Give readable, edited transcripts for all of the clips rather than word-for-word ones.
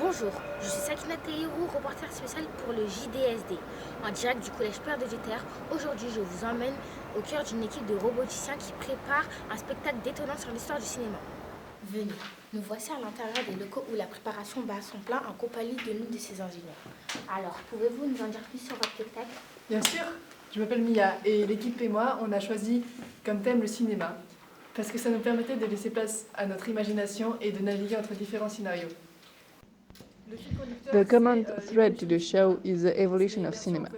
Bonjour, je suis Sakina Teirou, reporter spécial pour le JDSD, en direct du collège Père de Jeter. Aujourd'hui, je vous emmène au cœur d'une équipe de roboticiens qui prépare un spectacle détonnant sur l'histoire du cinéma. Venez, nous voici à l'intérieur des locaux où la préparation bat son plein en compagnie de l'une de ses ingénieurs. Alors, pouvez-vous nous en dire plus sur votre spectacle? Bien sûr, je m'appelle Mia et l'équipe et moi, on a choisi comme thème le cinéma parce que ça nous permettait de laisser place à notre imagination et de naviguer entre différents scénarios. The common thread to the show is the evolution of cinema.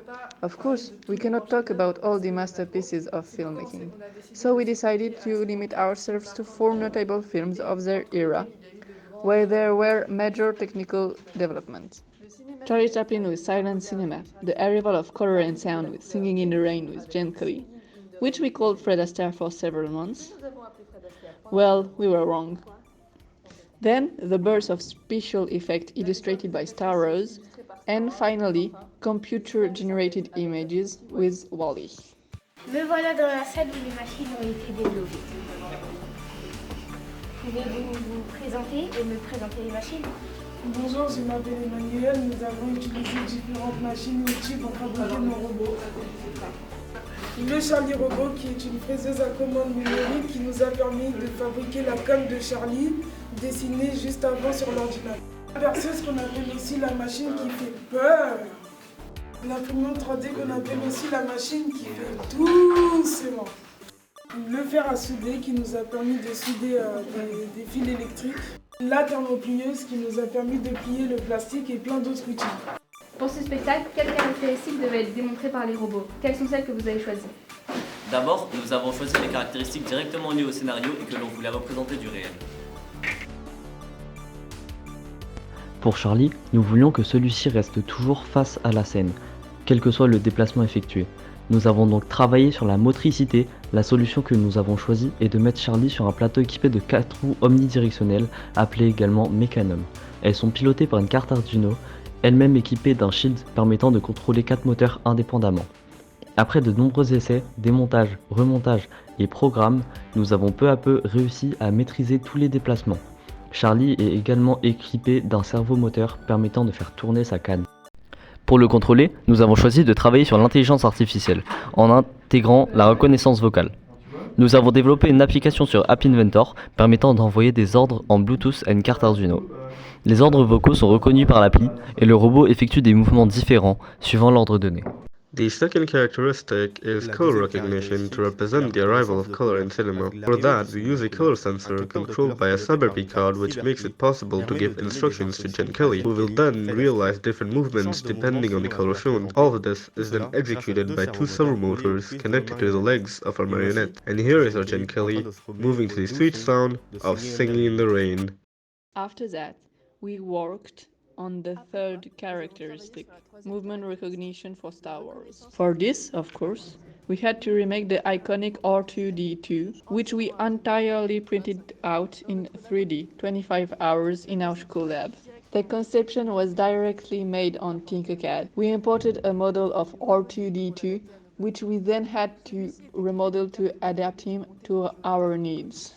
Of course, we cannot talk about all the masterpieces of filmmaking, so we decided to limit ourselves to 4 notable films of their era, where there were major technical developments. Charlie Chaplin with silent cinema, the arrival of color and sound with Singing in the Rain with Gene Kelly, which we called Fred Astaire for several months. Well, we were wrong. Then, the birth of special effects illustrated by Star Wars, and finally, computer-generated images with WALL-E. Me voilà dans la salle où les machines ont été développées. Pouvez-vous vous présenter et me présenter les machines? Bonjour, je m'appelle Emmanuel. Nous avons utilisé différentes machines et outils pour fabriquer nos robots. Le Charlie Robot, qui est une fraiseuse à commande numérique qui nous a permis de fabriquer la canne de Charlie, dessinée juste avant sur l'ordinateur. La perceuse qu'on appelle aussi la machine qui fait peur. L'imprimante 3D qu'on appelle aussi la machine qui fait doucement. Le fer à souder qui nous a permis de souder des fils électriques. La thermoplieuse qui nous a permis de plier le plastique et plein d'autres outils. Pour ce spectacle, quelles caractéristiques devaient être démontrées par les robots? Quelles sont celles que vous avez choisies? D'abord, nous avons choisi les caractéristiques directement liées au scénario et que l'on voulait représenter du réel. Pour Charlie, nous voulions que celui-ci reste toujours face à la scène, quel que soit le déplacement effectué. Nous avons donc travaillé sur la motricité. La solution que nous avons choisie est de mettre Charlie sur un plateau équipé de 4 roues omnidirectionnelles, appelées également Mecanum. Elles sont pilotées par une carte Arduino, elle-même équipée d'un shield permettant de contrôler 4 moteurs indépendamment. Après de nombreux essais, démontages, remontages et programmes, nous avons peu à peu réussi à maîtriser tous les déplacements. Charlie est également équipé d'un servomoteur permettant de faire tourner sa canne. Pour le contrôler, nous avons choisi de travailler sur l'intelligence artificielle, en intégrant la reconnaissance vocale. Nous avons développé une application sur App Inventor permettant d'envoyer des ordres en Bluetooth à une carte Arduino. Les ordres vocaux sont reconnus par l'appli et le robot effectue des mouvements différents suivant l'ordre donné. The second characteristic is color recognition to represent the arrival of color in cinema. For that, we use a color sensor controlled by a Cyberpea card which makes it possible to give instructions to Gene Kelly, who will then realize different movements depending on the color shown. All of this is then executed by 2 servo motors connected to the legs of our marionette. And here is our Gene Kelly moving to the sweet sound of Singing in the Rain. After that, we worked on the third characteristic, movement recognition for Star Wars. For this, of course, we had to remake the iconic R2-D2, which we entirely printed out in 3D, 25 hours in our school lab. The conception was directly made on Tinkercad. We imported a model of R2-D2, which we then had to remodel to adapt him to our needs.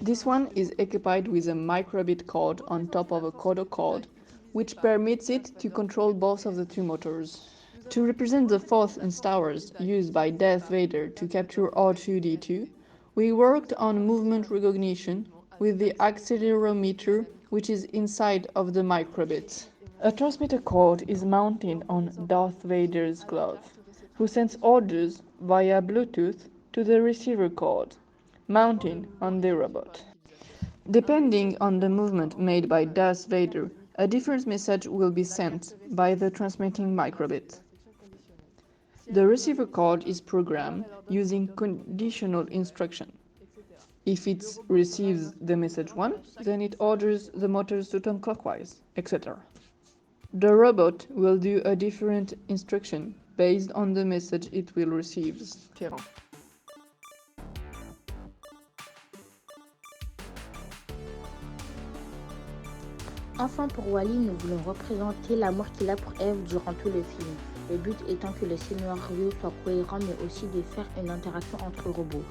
This one is equipped with a microbit card on top of a Codo card, which permits it to control both of the 2 motors. To represent the Force in Star Wars used by Darth Vader to capture R2-D2, we worked on movement recognition with the accelerometer, which is inside of the microbit. A transmitter cord is mounted on Darth Vader's glove, who sends orders via Bluetooth to the receiver cord, mounted on the robot. Depending on the movement made by Darth Vader, a different message will be sent by the transmitting microbit. The receiver card is programmed using conditional instruction. If it receives the message once, then it orders the motors to turn clockwise, etc. The robot will do a different instruction based on the message it will receive. Enfin, pour Wally, nous voulons représenter l'amour qu'il a pour Eve durant tout le film. Le but étant que le scénario soit cohérent mais aussi de faire une interaction entre robots.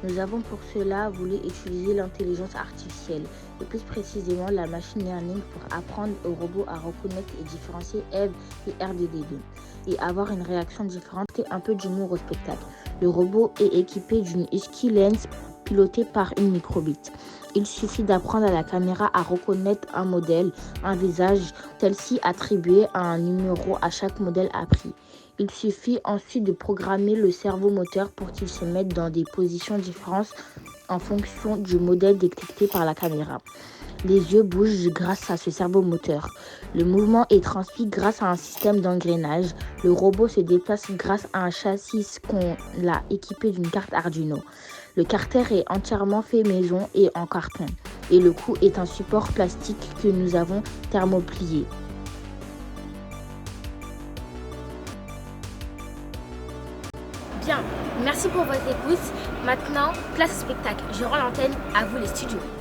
Nous avons pour cela voulu utiliser l'intelligence artificielle et plus précisément la machine learning pour apprendre aux robots à reconnaître et différencier Eve et R2D2 et avoir une réaction différente et un peu d'humour au spectacle. Le robot est équipé d'une Husky Lens pilotée par une microbit. Il suffit d'apprendre à la caméra à reconnaître un modèle, un visage, celle-ci attribuer un numéro à chaque modèle appris. Il suffit ensuite de programmer le cerveau moteur pour qu'il se mette dans des positions différentes en fonction du modèle détecté par la caméra. Les yeux bougent grâce à ce cerveau moteur. Le mouvement est transmis grâce à un système d'engrenage. Le robot se déplace grâce à un châssis qu'on l'a équipé d'une carte Arduino. Le carter est entièrement fait maison et en carton. Et le cou est un support plastique que nous avons thermoplié. Bien, merci pour votre écoute. Maintenant, place au spectacle. Je rends l'antenne à vous les studios.